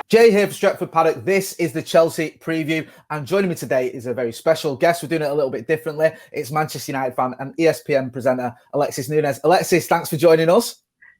Jay here for Stretford Paddock. This is the Chelsea preview, and joining me today is a very special guest. We're doing it a little bit differently. It's Manchester United fan and ESPN presenter Alexis Nunes. Alexis, thanks for joining us.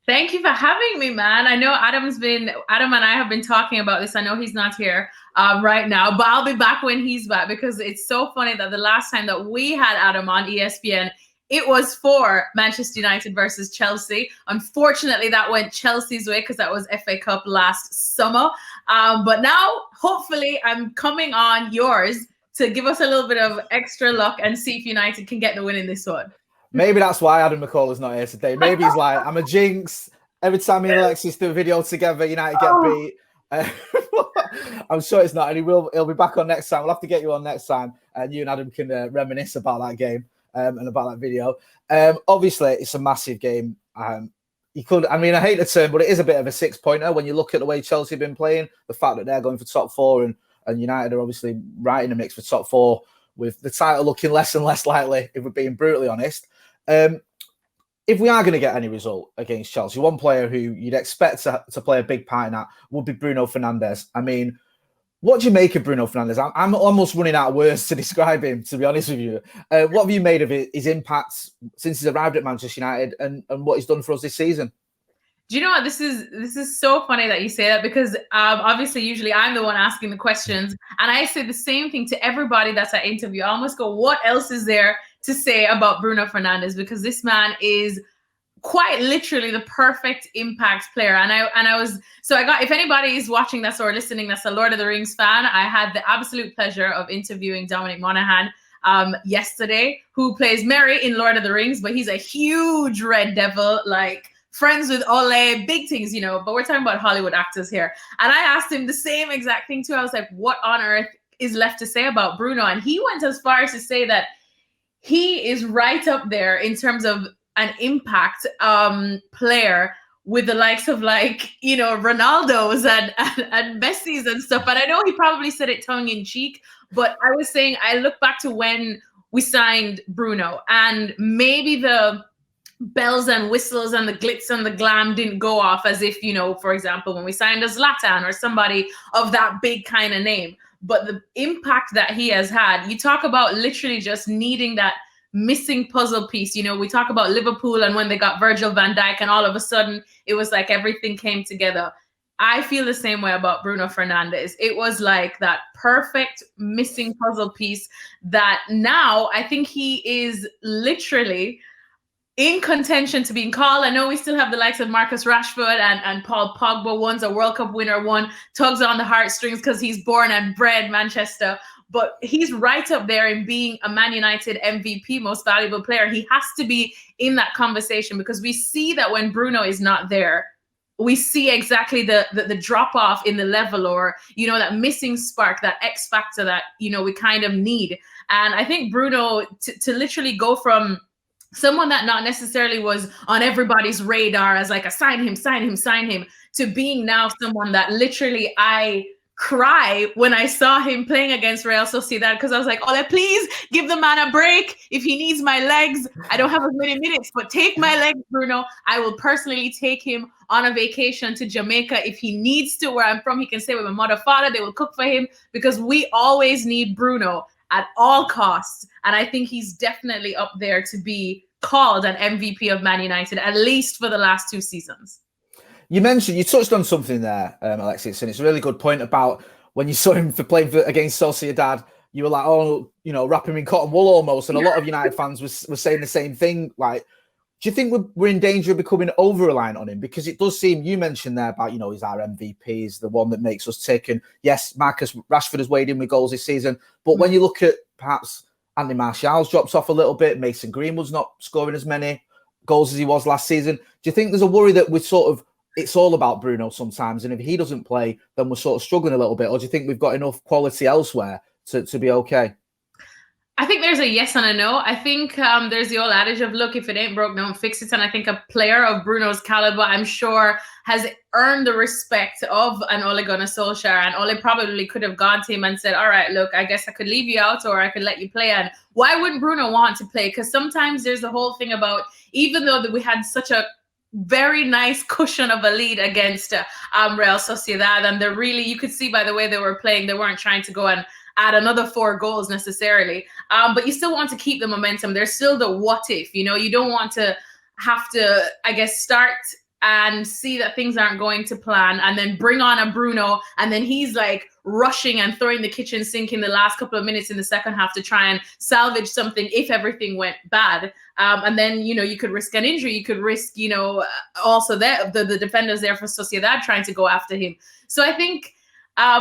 Thank you for having me, man. I know Adam and I have been talking about this. I know he's not here right now, but I'll be back when he's back, because it's so funny that the last time that we had Adam on ESPN, it was for Manchester United versus Chelsea. Unfortunately, that went Chelsea's way because that was FA Cup last summer. But now, hopefully, I'm coming on yours to give us a little bit of extra luck and see if United can get the win in this one. Maybe that's why Adam McCall not here today. Maybe he's like, I'm a jinx. Every time me and Alexis do a video together, United get beat. I'm sure it's not, and he'll be back on next time. We'll have to get you on next time, and you and Adam can reminisce about that game. And about that video. Obviously, it's a massive game. I hate the term, but it is a bit of a 6-pointer when you look at the way Chelsea have been playing, the fact that they're going for top 4 and United are obviously right in the mix for top 4, with the title looking less and less likely, if we're being brutally honest. If we are going to get any result against Chelsea, one player who you'd expect to play a big part in that would be Bruno Fernandes. I mean, what do you make of Bruno Fernandes? I'm almost running out of words to describe him, to be honest with you. What have you made of his impact since he's arrived at Manchester United and what he's done for us this season? Do you know what? This is so funny that you say that, because obviously usually I'm the one asking the questions, and I say the same thing to everybody that's at interview. I almost go, what else is there to say about Bruno Fernandes? Because this man is quite literally the perfect impact player. And if anybody is watching this or listening that's a Lord of the Rings fan, I had the absolute pleasure of interviewing Dominic Monaghan yesterday, who plays Merry in Lord of the Rings, but he's a huge Red Devil, like friends with Ole, big things, but we're talking about Hollywood actors here. And I asked him the same exact thing too. I was like, what on earth is left to say about Bruno? And he went as far as to say that he is right up there in terms of an impact player with the likes of Ronaldo's and Messi's and stuff. And I know he probably said it tongue in cheek, but I was saying, I look back to when we signed Bruno, and maybe the bells and whistles and the glitz and the glam didn't go off as if, for example, when we signed a Zlatan or somebody of that big kind of name. But the impact that he has had, you talk about literally just needing that missing puzzle piece. We talk about Liverpool and when they got Virgil van Dijk and all of a sudden it was like everything came together. I feel the same way about Bruno Fernandes. It was like that perfect missing puzzle piece that now I think he is literally in contention to being called. I know we still have the likes of Marcus Rashford and Paul Pogba. One's a World Cup winner, one tugs on the heartstrings because he's born and bred Manchester. But he's right up there in being a Man United MVP, most valuable player. He has to be in that conversation, because we see that when Bruno is not there, we see exactly the drop off in the level, or, that missing spark, that X factor that, we kind of need. And I think Bruno, to literally go from someone that not necessarily was on everybody's radar as like a sign him, to being now someone that literally I cry when I saw him playing against Real Sociedad, because I was like, Ole, please give the man a break. If he needs my legs, I don't have as many minutes, but take my legs, Bruno. I will personally take him on a vacation to Jamaica if he needs to. Where I'm from, he can stay with my mother, father. They will cook for him, because we always need Bruno at all costs. And I think he's definitely up there to be called an MVP of Man United, at least for the last 2 seasons. You touched on something there, Alexis, and it's a really good point about when you saw him against Sociedad, you were like, wrap him in cotton wool almost. And a lot of United fans were saying the same thing. Like, do you think we're in danger of becoming over-reliant on him? Because it does seem, you mentioned there about, he's our MVP, he's the one that makes us tick. And yes, Marcus Rashford has weighed in with goals this season. But when you look at perhaps Andy Martial's drops off a little bit, Mason Greenwood's not scoring as many goals as he was last season. Do you think there's a worry that it's all about Bruno sometimes, and if he doesn't play, then we're sort of struggling a little bit? Or do you think we've got enough quality elsewhere to be okay? I think there's a yes and a no. I think there's the old adage of, look, if it ain't broke, don't fix it. And I think a player of Bruno's caliber, I'm sure, has earned the respect of an Ole Gunnar Solskjaer. And Ole probably could have gone to him and said, all right, look, I guess I could leave you out, or I could let you play. And why wouldn't Bruno want to play? Because sometimes there's the whole thing about, even though that we had such a very nice cushion of a lead against Real Sociedad. And they're really, you could see by the way they were playing, they weren't trying to go and add another 4 goals necessarily. But you still want to keep the momentum. There's still the what if, you know, you don't want to have to, I guess, start and see that things aren't going to plan and then bring on a Bruno and then he's like rushing and throwing the kitchen sink in the last couple of minutes in the second half to try and salvage something if everything went bad. And then, you know, you could risk an injury. You could risk, you know, also the defenders there for Sociedad trying to go after him. So I think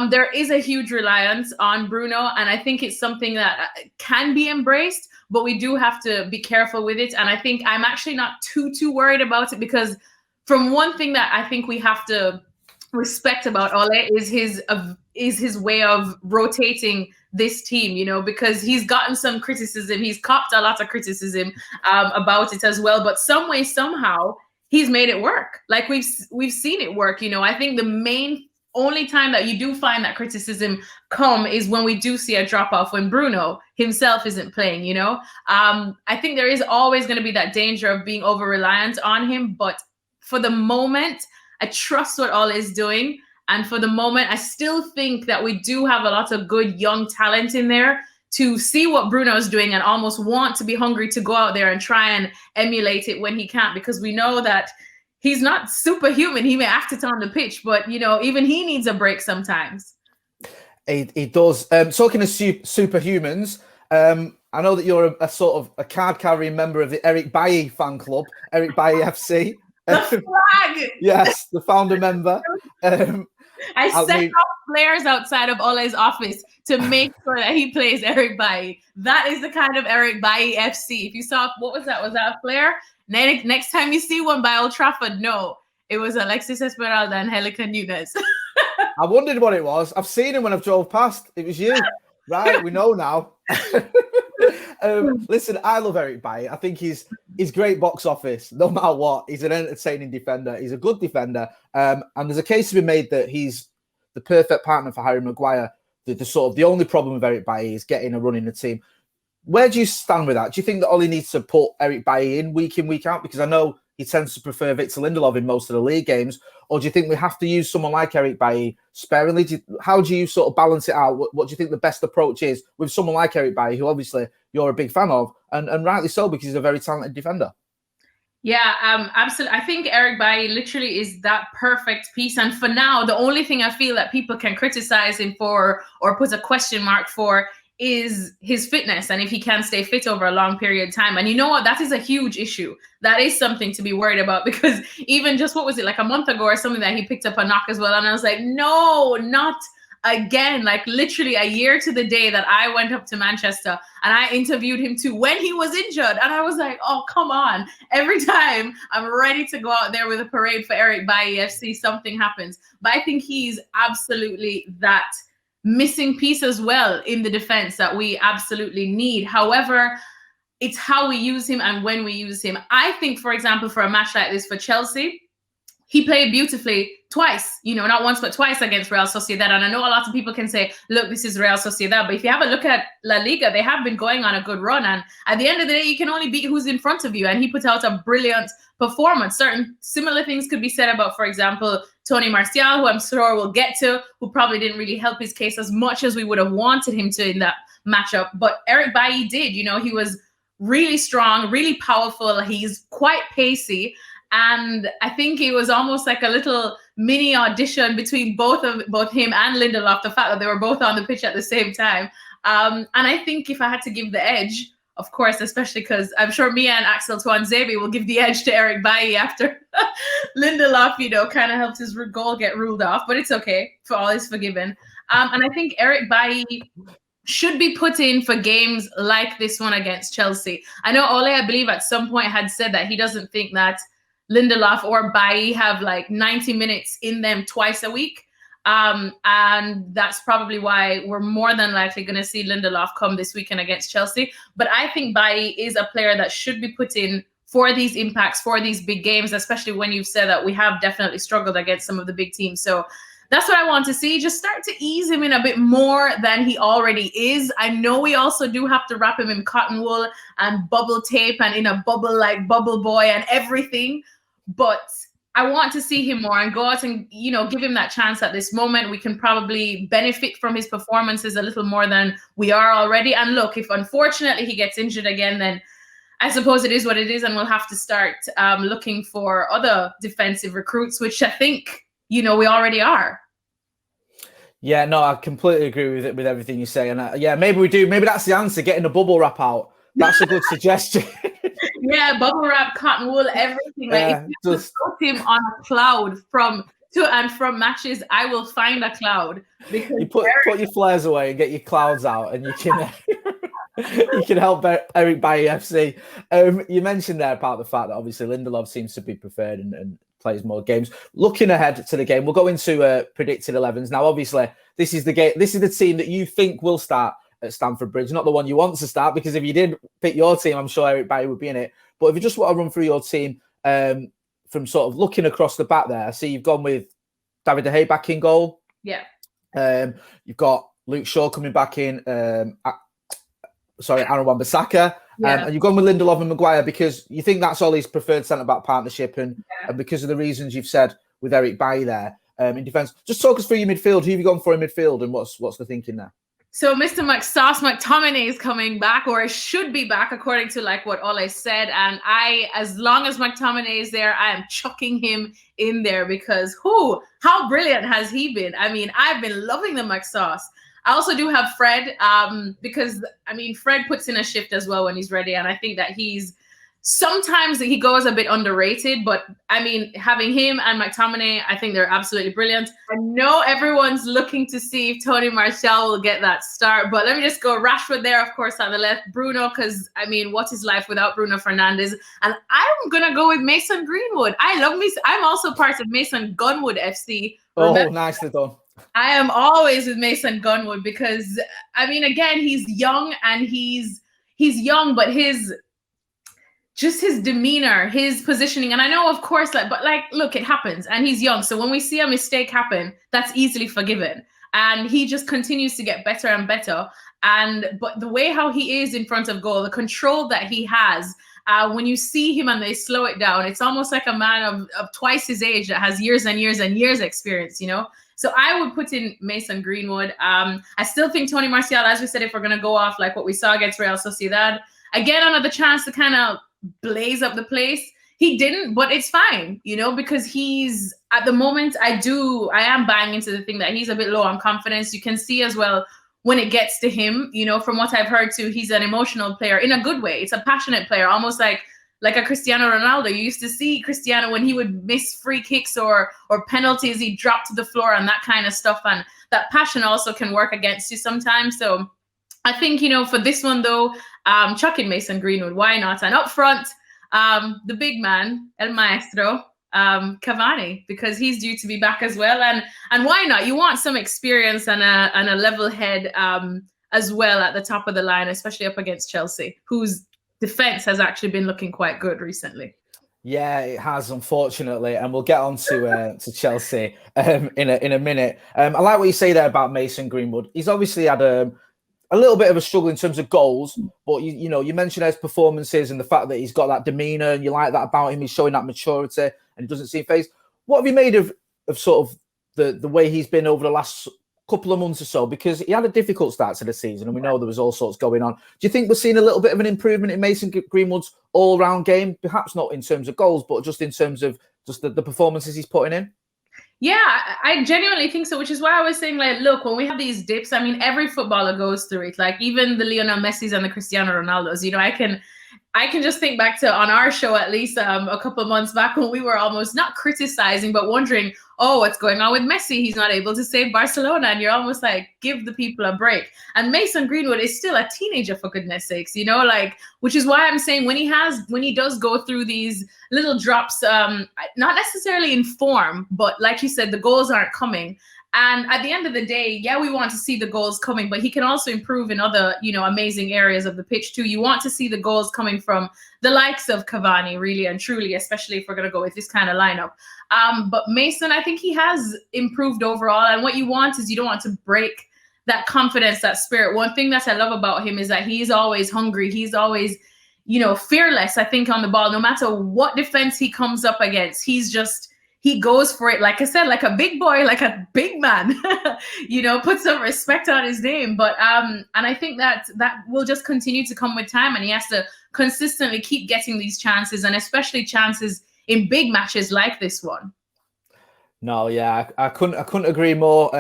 there is a huge reliance on Bruno, and I think it's something that can be embraced, but we do have to be careful with it. And I think I'm actually not too worried about it, because from one thing that I think we have to respect about Ole is his way of rotating this team, you know, because he's gotten some criticism. He's copped a lot of criticism about it as well. But some way, somehow, he's made it work. Like we've seen it work. You know, I think the only time that you do find that criticism come is when we do see a drop off when Bruno himself isn't playing, you know. I think there is always going to be that danger of being over reliant on him. But for the moment, I trust what Ole is doing. And for the moment, I still think that we do have a lot of good young talent in there to see what Bruno's doing and almost want to be hungry to go out there and try and emulate it when he can't, because we know that he's not superhuman. He may act it on the pitch, but, you know, even he needs a break sometimes. He does. Talking of superhumans, I know that you're a sort of a card-carrying member of the Eric Bailly fan club, Eric Bailly FC. The flag! Yes, the founder member. I set up players outside of Ole's office to make sure that he plays Eric Bailly. That is the kind of Eric Bailly FC. If you saw, what was that? Was that a flare? Next time you see one by Old Trafford, no, it was Alexis Esmeralda and Alexis Nunes. I wondered what it was. I've seen him when I've drove past. It was you. Right, we know now. Listen, I love Eric Bailly. I think he's great box office, no matter what. He's an entertaining defender. He's a good defender. And there's a case to be made that he's the perfect partner for Harry Maguire. The only problem with Eric Bailly is getting a run in the team. Where do you stand with that? Do you think that Ole needs to put Eric Bailly in, week out? Because I know he tends to prefer Victor Lindelof in most of the league games. Or do you think we have to use someone like Eric Bailly sparingly? How do you sort of balance it out? What do you think the best approach is with someone like Eric Bailly, who obviously you're a big fan of, and rightly so, because he's a very talented defender? Yeah, absolutely. I think Eric Bailly literally is that perfect piece. And for now, the only thing I feel that people can criticize him for or put a question mark for is his fitness, and if he can stay fit over a long period of time. And you know what? That is a huge issue. That is something to be worried about, because even just, what was it, like a month ago or something, that he picked up a knock as well. And I was like, no, not again. Like literally a year to the day that I went up to Manchester and I interviewed him too when he was injured. And I was like, oh, come on. Every time I'm ready to go out there with a parade for Eric Bailly FC, something happens. But I think he's absolutely that missing piece as well in the defense that we absolutely need. However, it's how we use him and when we use him. I think, for example, for a match like this for Chelsea, he played beautifully twice, you know, not once, but twice against Real Sociedad. And I know a lot of people can say, look, this is Real Sociedad. But if you have a look at La Liga, they have been going on a good run. And at the end of the day, you can only beat who's in front of you. And he put out a brilliant performance. Certain similar things could be said about, for example, Tony Martial, who I'm sure we'll get to, who probably didn't really help his case as much as we would have wanted him to in that matchup. But Eric Bailly did, you know, he was really strong, really powerful. He's quite pacey. And I think it was almost like a little mini audition between both him and Lindelof, the fact that they were both on the pitch at the same time. And I think if I had to give the edge, of course, especially because I'm sure Mia and Axel Tuanzebe will give the edge to Eric Bailly after Lindelof, you know, kind of helped his goal get ruled off. But it's okay, for all is forgiven. And I think Eric Bailly should be put in for games like this one against Chelsea. I know Ole, I believe, at some point had said that he doesn't think that Lindelof or Bailly have like 90 minutes in them twice a week. And that's probably why we're more than likely going to see Lindelof come this weekend against Chelsea. But I think Bailly is a player that should be put in for these impacts, for these big games, especially when you've said that we have definitely struggled against some of the big teams. So that's what I want to see. Just start to ease him in a bit more than he already is. I know we also do have to wrap him in cotton wool and bubble tape and in a bubble like Bubble Boy and everything. but I want to see him more and go out and, give him that chance at this moment. We can probably benefit from his performances a little more than we are already. And look, if unfortunately he gets injured again, then I suppose it is what it is, and we'll have to start looking for other defensive recruits, which I think, we already are. Yeah, no, I completely agree with everything you say. And maybe we do. Maybe that's the answer, getting a bubble wrap out. That's a good suggestion. Yeah, bubble wrap, cotton wool, everything. Like, if you just put him on a cloud from matches, I will find a cloud. Because you put your flares away and get your clouds out, and you can you can help Eric Bailly FC. You mentioned there about the fact that obviously Lindelof seems to be preferred and plays more games. Looking ahead to the game, we'll go into predicted 11s. Now, obviously, this is the game. This is the team that you think will start at Stamford Bridge, not the one you want to start, because if you did pick your team, I'm sure Eric Bailly would be in it. But if you just want to run through your team from sort of looking across the back there, I see you've gone with David De Gea back in goal. Yeah. You've got Luke Shaw coming back in. Aaron Wan-Bissaka. And you've gone with Lindelof and Maguire because you think that's Ollie's preferred centre-back partnership, and because of the reasons you've said with Eric Bailly there in defence. Just talk us through your midfield. Who have you gone for in midfield, and what's the thinking there? So Mr. McTominay is coming back, or should be back, according to what Ole said. And as long as McTominay is there, I am chucking him in there because how brilliant has he been? I mean, I've been loving the McSauce. I also do have Fred because, Fred puts in a shift as well when he's ready. And I think that sometimes he goes a bit underrated, but having him and McTominay, I think they're absolutely brilliant. I know everyone's looking to see if Tony Martial will get that start, but let me just go Rashford there, of course, on the left. Bruno, because, what is life without Bruno Fernandes? And I'm going to go with Mason Greenwood. I love Mason. I'm also part of Mason Gunwood FC. Remember, nicely done. I am always with Mason Gunwood because, again, he's young and he's young, but his demeanor, his positioning. And I know, of course, look, it happens and he's young. So when we see a mistake happen, that's easily forgiven. And he just continues to get better and better. But the way how he is in front of goal, the control that he has, when you see him and they slow it down, it's almost like a man of twice his age that has years and years and years experience, So I would put in Mason Greenwood. I still think Tony Martial, as we said, if we're going to go off like what we saw against Real Sociedad, again, another chance to kind of blaze up the place. He didn't, but it's fine, because he's at the moment, I am buying into the thing that he's a bit low on confidence. You can see as well when it gets to him, from what I've heard too, he's an emotional player in a good way. It's a passionate player, almost like a Cristiano Ronaldo. You used to see Cristiano when he would miss free kicks or penalties, he'd drop to the floor and that kind of stuff. And that passion also can work against you sometimes. So I think, for this one though, chuck in Mason Greenwood. Why not? And up front, the big man, El Maestro, Cavani, because he's due to be back as well. And why not? You want some experience and a level head as well at the top of the line, especially up against Chelsea, whose defense has actually been looking quite good recently. Yeah, it has, unfortunately, and we'll get on to Chelsea in a minute. I like what you say there about Mason Greenwood. He's obviously had a little bit of a struggle in terms of goals, but you mentioned his performances and the fact that he's got that demeanour, and you like that about him. He's showing that maturity, and he doesn't seem phased. What have you made of sort of the way he's been over the last couple of months or so? Because he had a difficult start to the season, and we know there was all sorts going on. Do you think we're seeing a little bit of an improvement in Mason Greenwood's all-round game? Perhaps not in terms of goals, but just in terms of just the performances he's putting in? Yeah, I genuinely think so, which is why I was saying, look, when we have these dips, every footballer goes through it. Even the Lionel Messis and the Cristiano Ronaldos, I can just think back to on our show, at least a couple of months back, when we were almost not criticizing, but wondering, what's going on with Messi? He's not able to save Barcelona. And you're almost like, give the people a break. And Mason Greenwood is still a teenager, for goodness sakes, which is why I'm saying when he does go through these little drops, not necessarily in form, but like you said, the goals aren't coming. And at the end of the day, yeah, we want to see the goals coming, but he can also improve in other, amazing areas of the pitch too. You want to see the goals coming from the likes of Cavani, really and truly, especially if we're going to go with this kind of lineup. But Mason, I think he has improved overall. And what you want is you don't want to break that confidence, that spirit. One thing that I love about him is that he's always hungry. He's always, fearless, I think, on the ball. No matter what defense he comes up against, he goes for it. Like I said, like a big boy, like a big man, put some respect on his name. But and I think that will just continue to come with time, and he has to consistently keep getting these chances, and especially chances in big matches like this one. No, yeah, I couldn't agree more.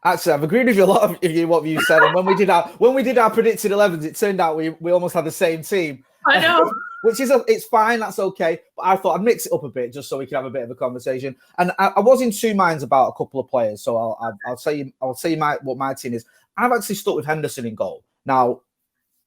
Actually, I've agreed with you a lot of what you said. And when we did our predicted 11s, it turned out we almost had the same team. I know. Which is it's fine, that's okay. But I thought I'd mix it up a bit just so we could have a bit of a conversation. And I was in two minds about a couple of players, so I'll tell you what my team is. I've actually stuck with Henderson in goal. Now,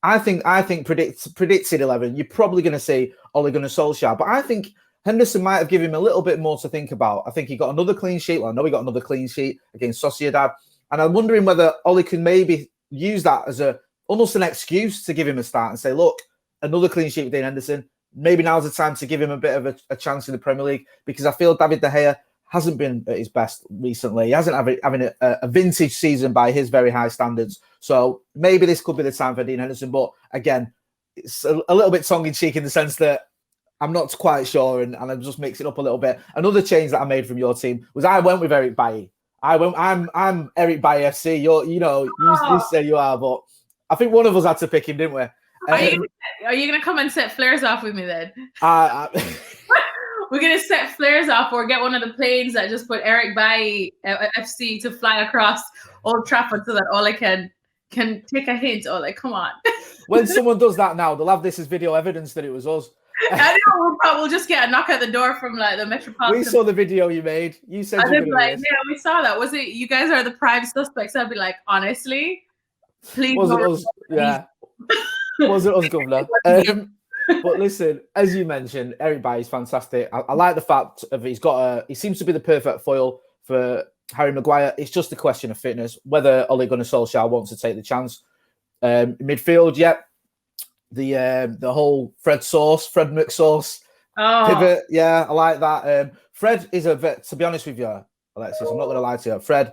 I think predicted 11. You're probably going to see Ole Gunnar Solskjaer, but I think Henderson might have given him a little bit more to think about. I think he got another clean sheet. Well, I know he got another clean sheet against Sociedad, and I'm wondering whether Ole can maybe use that as almost an excuse to give him a start and say, look, another clean sheet with Dean Henderson. Maybe now's the time to give him a bit of a chance in the Premier League, because I feel David De Gea hasn't been at his best recently. He hasn't having a vintage season by his very high standards. So maybe this could be the time for Dean Henderson. But again, it's a little bit tongue-in-cheek in the sense that I'm not quite sure, and I'm just mixing it up a little bit. Another change that I made from your team was I went with Eric Bailly. I'm Eric Bailly FC. You say you are, but I think one of us had to pick him, didn't we? Are you going to come and set flares off with me then? We're going to set flares off, or get one of the planes that just put Eric Bailly FC to fly across Old Trafford so that Ole can take a hint. Ole, come on. When someone does that now, they'll have this as video evidence that it was us. I know, we'll just get a knock at the door from like the Metropolitan. We saw the video you made. You said you were like, yeah, we saw that. Was it you guys are the prime suspects? I'd be like, honestly, please. Was it us? Yeah. Was it us, Governor? But listen, as you mentioned, Eric Bailly is fantastic. I like the fact of he seems to be the perfect foil for Harry Maguire. It's just a question of fitness, whether Ole Gunnar Solskjaer wants to take the chance. Midfield, yep. The whole Fred McSauce pivot. Yeah, I like that. Fred is to be honest with you, Alexis, I'm not going to lie to you. Fred,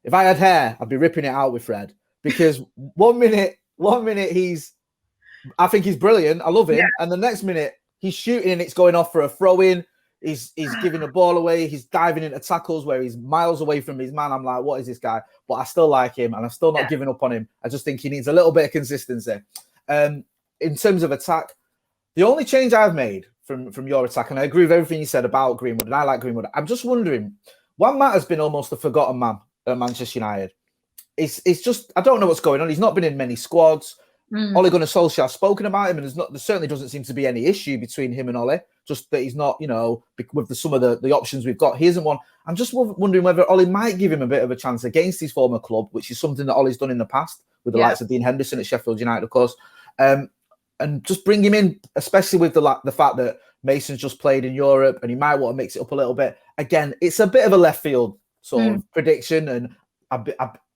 if I had hair, I'd be ripping it out with Fred, because one minute I think he's brilliant. I love him. Yeah. And the next minute he's shooting and it's going off for a throw-in. He's giving the ball away. He's diving into tackles where he's miles away from his man. I'm like, what is this guy? But I still like him, and I'm still not giving up on him. I just think he needs a little bit of consistency. In terms of attack, the only change I've made from your attack, and I agree with everything you said about Greenwood, and I like Greenwood, I'm just wondering, Juan Mata's been almost a forgotten man at Manchester United. It's just, I don't know what's going on. He's not been in many squads. Ole Gunnar Solskjaer's spoken about him, and there certainly doesn't seem to be any issue between him and Ole, just that he's not, with some of the options we've got, he isn't one. I'm just wondering whether Ole might give him a bit of a chance against his former club, which is something that Ole's done in the past with the likes of Dean Henderson at Sheffield United, of course. And just bring him in, especially with the fact that Mason's just played in Europe and he might want to mix it up a little bit. Again, it's a bit of a left field sort of prediction, and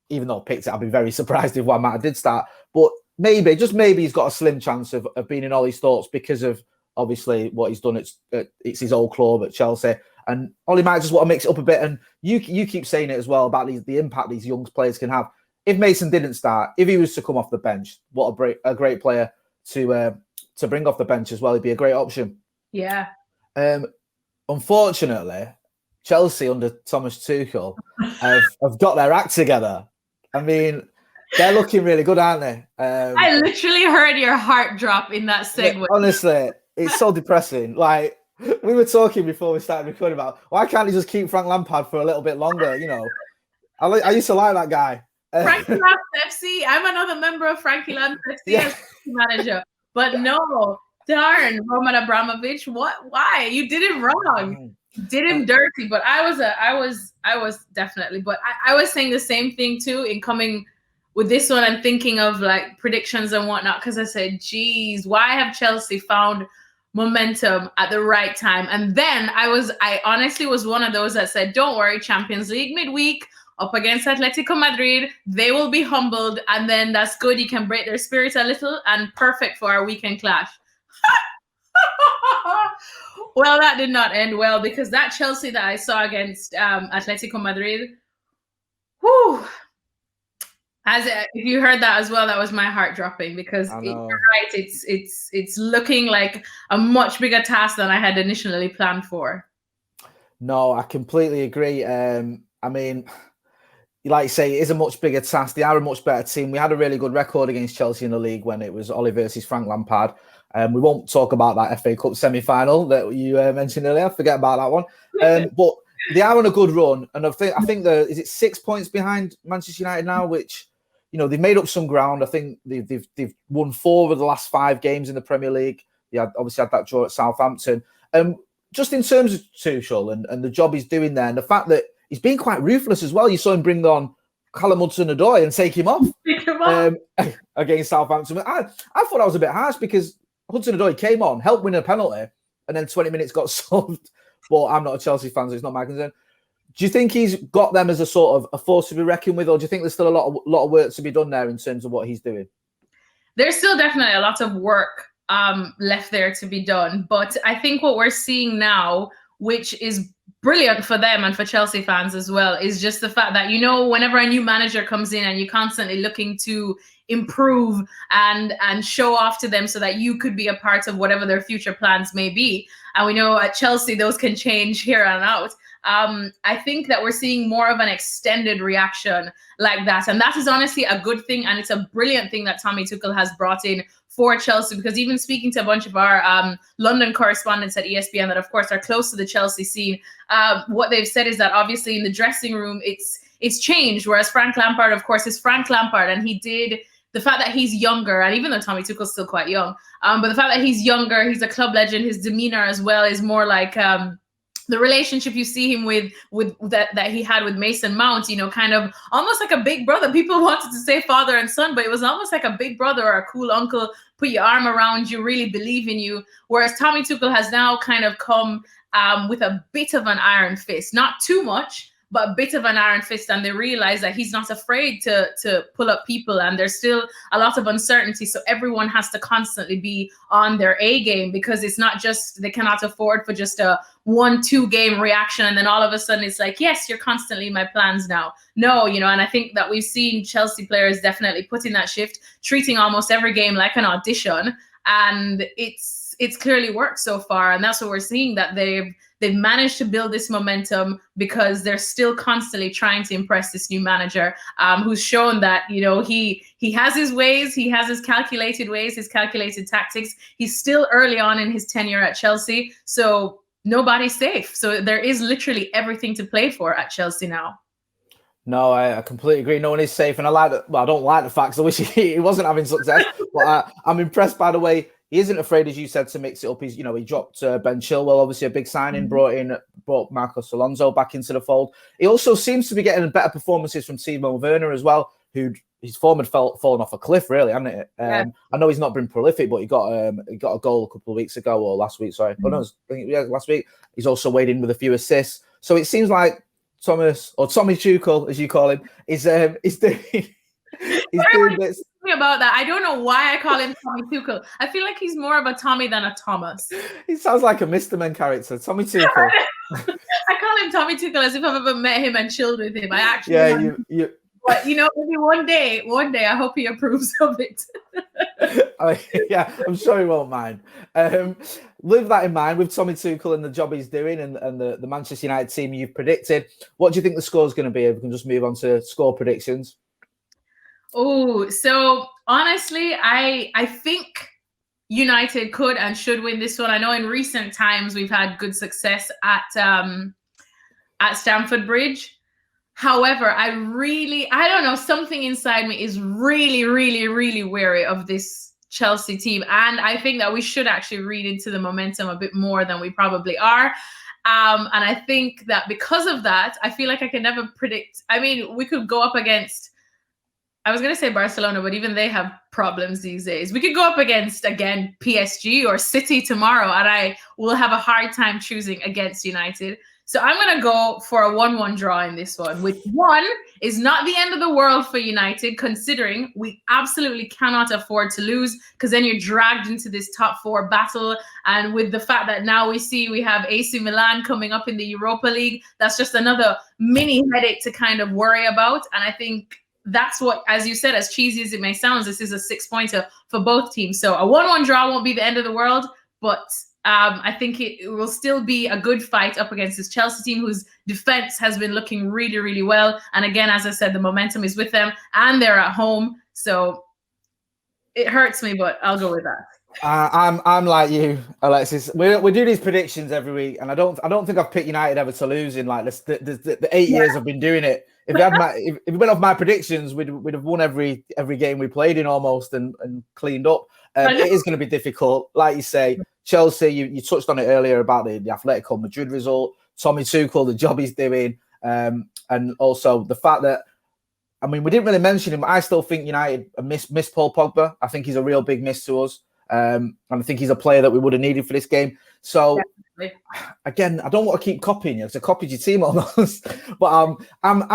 even though I picked it, I'd be very surprised if Juan Mata did start. But maybe he's got a slim chance of being in Ole's thoughts because of obviously what he's done. It's his old club at Chelsea, and Ole might just want to mix it up a bit. And you keep saying it as well about the impact these young players can have. If Mason didn't start, if he was to come off the bench, what a great player to bring off the bench as well. He'd be a great option. Yeah. Unfortunately, Chelsea under Thomas Tuchel have got their act together. I mean, they're looking really good, aren't they? I literally heard your heart drop in that segue. Honestly, it's so depressing. Like, we were talking before we started recording about why can't he just keep Frank Lampard for a little bit longer? I used to like that guy. Frankie Lampard FC. I'm another member of Frankie Lampard FC as manager. But no, darn, Roman Abramovich, what? Why? You did it wrong. You did him dirty. But I was definitely. But I was saying the same thing too in coming with this one and thinking of like predictions and whatnot, because I said, geez, why have Chelsea found momentum at the right time? And then I honestly was one of those that said, don't worry, Champions League midweek up against Atletico Madrid, they will be humbled, and then that's good. You can break their spirits a little, and perfect for our weekend clash. Well, that did not end well, because that Chelsea that I saw against Atletico Madrid, whew, If you heard that as well, that was my heart dropping, because you're right. It's looking like a much bigger task than I had initially planned for. No, I completely agree. I mean, like you say, it is a much bigger task. They are a much better team. We had a really good record against Chelsea in the league when it was Ollie versus Frank Lampard. We won't talk about that FA Cup semi-final that you mentioned earlier. Forget about that one. But they are on a good run, and I think is it 6 points behind Manchester United now, which, you know, they've made up some ground. I think they've won 4 of the last 5 games in the Premier League. They obviously had that draw at Southampton. Just in terms of Tuchel and the job he's doing there, and the fact that he's been quite ruthless as well. You saw him bring on Callum Hudson-Odoi and take him off against Southampton. I thought that was a bit harsh, because Hudson-Odoi came on, helped win a penalty, and then 20 minutes got solved. But I'm not a Chelsea fan, so it's not my concern. Do you think he's got them as a sort of a force to be reckoned with, or do you think there's still a lot of work to be done there in terms of what he's doing? There's still definitely a lot of work left there to be done. But I think what we're seeing now, which is brilliant for them and for Chelsea fans as well, is just the fact that, you know, whenever a new manager comes in and you're constantly looking to improve and show off to them so that you could be a part of whatever their future plans may be. And we know at Chelsea, those can change here and out. I think that we're seeing more of an extended reaction like that. And that is honestly a good thing. And it's a brilliant thing that Tommy Tuchel has brought in for Chelsea, because even speaking to a bunch of our London correspondents at ESPN that, of course, are close to the Chelsea scene, what they've said is that obviously in the dressing room, it's changed. Whereas Frank Lampard, of course, is Frank Lampard, and he did the fact that he's younger, and even though Tommy Tuchel's still quite young, but the fact that he's younger, he's a club legend, his demeanor as well is more like the relationship you see him with that he had with Mason Mount, you know, kind of almost like a big brother. People wanted to say father and son, but it was almost like a big brother or a cool uncle, put your arm around you, really believe in you. Whereas Tommy Tuchel has now kind of come with a bit of an iron fist, not too much, but a bit of an iron fist, and they realize that he's not afraid to pull up people, and there's still a lot of uncertainty. So everyone has to constantly be on their A game, because it's not just, they cannot afford for just a 1-2 game reaction and then all of a sudden it's like, yes, you're constantly in my plans now. No, you know, and I think that we've seen Chelsea players definitely put in that shift, treating almost every game like an audition, and it's clearly worked so far. And that's what we're seeing, that they've managed to build this momentum because they're still constantly trying to impress this new manager, who's shown that, you know, he has his ways, he has his calculated ways, his calculated tactics. He's still early on in his tenure at Chelsea, so nobody's safe. So there is literally everything to play for at Chelsea now. No, I completely agree. No one is safe, and I like that. Well, I don't like the facts. I wish he wasn't having success, but I'm impressed by the way he isn't afraid, as you said, to mix it up. He's, you know, he dropped Ben Chilwell, obviously a big signing, brought Marcos Alonso back into the fold. He also seems to be getting better performances from Timo Werner as well, who his form had fallen off a cliff, really, hasn't it? Yeah. I know he's not been prolific, but he got a goal a couple of weeks ago, or last week. Sorry, last week. He's also weighed in with a few assists. So it seems like Tommy Tuchel, as you call him, is doing. He's doing this. About that, I don't know why I call him Tommy Tuchel. I feel like he's more of a Tommy than a Thomas. He sounds like a Mr. Men character, Tommy Tuchel. I call him Tommy Tuchel as if I've ever met him and chilled with him. I actually, you. But you know, maybe one day, I hope he approves of it. Yeah, I'm sure he won't mind. With that in mind, with Tommy Tuchel and the job he's doing, and the Manchester United team you've predicted, what do you think the score is going to be? If we can just move on to score predictions. Oh, so honestly, I think United could and should win this one. I know in recent times we've had good success at Stamford Bridge. However, I don't know, something inside me is really, really, really wary of this Chelsea team. And I think that we should actually read into the momentum a bit more than we probably are. And I think that because of that, I feel like I can never predict. I mean, we could go up against, I was going to say Barcelona, but even they have problems these days. We could go up against, again, PSG or City tomorrow, and I will have a hard time choosing against United. So I'm going to go for a 1-1 draw in this one, which one is not the end of the world for United, considering we absolutely cannot afford to lose, because then you're dragged into this top 4 battle. And with the fact that now we have AC Milan coming up in the Europa League, that's just another mini headache to kind of worry about. And I think that's what, as you said, as cheesy as it may sound, this is a 6-pointer for both teams. So a 1-1 draw won't be the end of the world, but I think it will still be a good fight up against this Chelsea team whose defense has been looking really, really well. And again, as I said, the momentum is with them and they're at home. So it hurts me, but I'll go with that. I'm like you, Alexis. We do these predictions every week, and I don't think I've picked United ever to lose in like the 8 years I've been doing it. If we went off my predictions, we'd have won every game we played in almost and cleaned up. It is going to be difficult, like you say. Chelsea, you touched on it earlier about the Atletico Madrid result. Tommy Tuchel, the job he's doing, and also the fact that, I mean, we didn't really mention him, but I still think United miss Paul Pogba. I think he's a real big miss to us. And I think he's a player that we would have needed for this game. So, again, I don't want to keep copying you because I copied your team almost. But I'm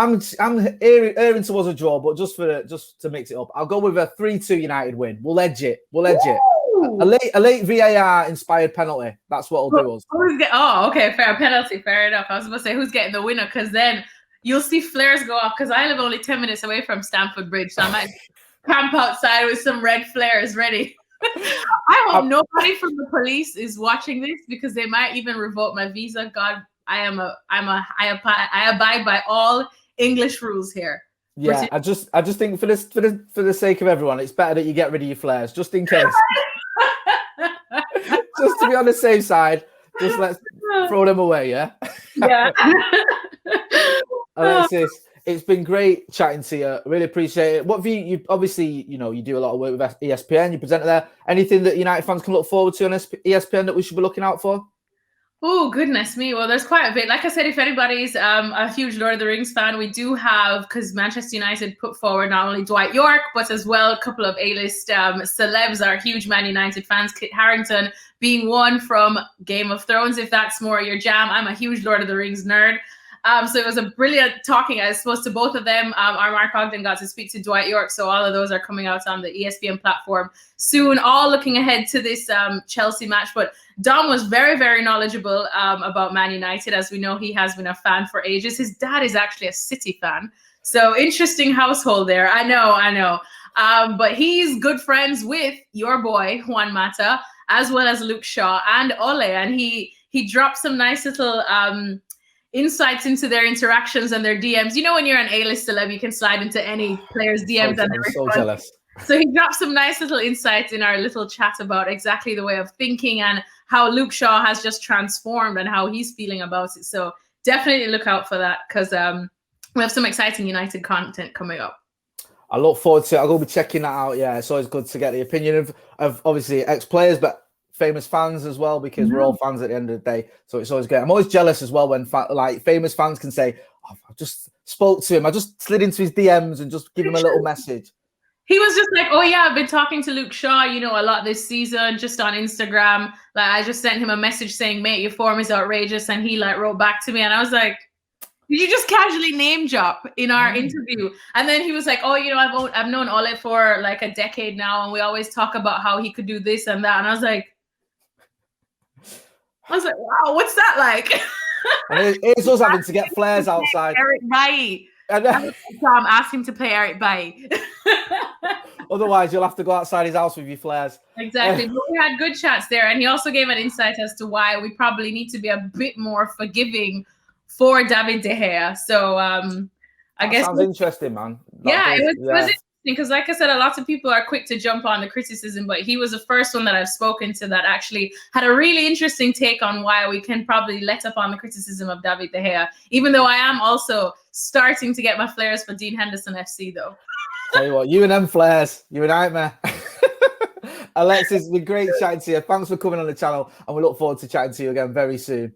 erring towards a draw, but just to mix it up, I'll go with a 3-2 United win. We'll edge it. A late VAR inspired penalty. That's what will do us. Okay, fair penalty. Fair enough. I was going to say who's getting the winner, because then you'll see flares go off. Because I live only 10 minutes away from Stamford Bridge, so I might camp outside with some red flares ready. I hope nobody from the police is watching this, because they might even revoke my visa. God, I abide by all English rules here. Yeah, I just think for the sake of everyone, it's better that you get rid of your flares, just in case. Just to be on the safe side, just let's throw them away. Yeah. Yeah. Alexis, it's been great chatting to you. Really appreciate it. What you obviously, you do a lot of work with ESPN. You present there. Anything that United fans can look forward to on ESPN that we should be looking out for? Oh, goodness me. Well, there's quite a bit. Like I said, if anybody's a huge Lord of the Rings fan, we do have, because Manchester United put forward not only Dwight York, but as well a couple of A-list celebs are huge Man United fans. Kit Harington being one from Game of Thrones, if that's more your jam. I'm a huge Lord of the Rings nerd. So it was a brilliant talking, I suppose, to both of them. Our Mark Ogden got to speak to Dwight York, so all of those are coming out on the ESPN platform soon, all looking ahead to this Chelsea match. But Dom was very, very knowledgeable about Man United. As we know, he has been a fan for ages. His dad is actually a City fan. So interesting household there. I know. But he's good friends with your boy, Juan Mata, as well as Luke Shaw and Ole. And he dropped some nice little insights into their interactions and their DMs. You know, when you're an A-list celeb, you can slide into any player's DMs. I'm so jealous. So he dropped some nice little insights in our little chat about exactly the way of thinking and how Luke Shaw has just transformed and how he's feeling about it. So definitely look out for that, because we have some exciting United content coming up. I look forward to it. I'll go be checking that out. Yeah, it's always good to get the opinion of obviously ex-players, but famous fans as well, because we're all fans at the end of the day. So it's always great. I'm always jealous as well when famous fans can say, I just spoke to him. I just slid into his DMs and just give him a little message. He was just like, oh yeah, I've been talking to Luke Shaw, a lot this season, just on Instagram. Like, I just sent him a message saying, mate, your form is outrageous. And he wrote back to me, and I was like, did you just casually name drop in our interview? And then he was like, oh, I've known Ole for like a decade now, and we always talk about how he could do this and that. And I was like, wow, what's that like? And it's us having to get flares outside. Eric Bailly. Tom asked him to play Eric Bailly. Otherwise, you'll have to go outside his house with your flares. Exactly. But we had good chats there. And he also gave an insight as to why we probably need to be a bit more forgiving for David De Gea. So I guess sounds interesting, man. It was interesting, because like I said, a lot of people are quick to jump on the criticism, but he was the first one that I've spoken to that actually had a really interesting take on why we can probably let up on the criticism of David De Gea, even though I am also starting to get my flares for Dean Henderson FC though. Tell you what, you and them flares, you're a nightmare. Alexis, it's been great chatting to you. Thanks for coming on the channel, and we look forward to chatting to you again very soon.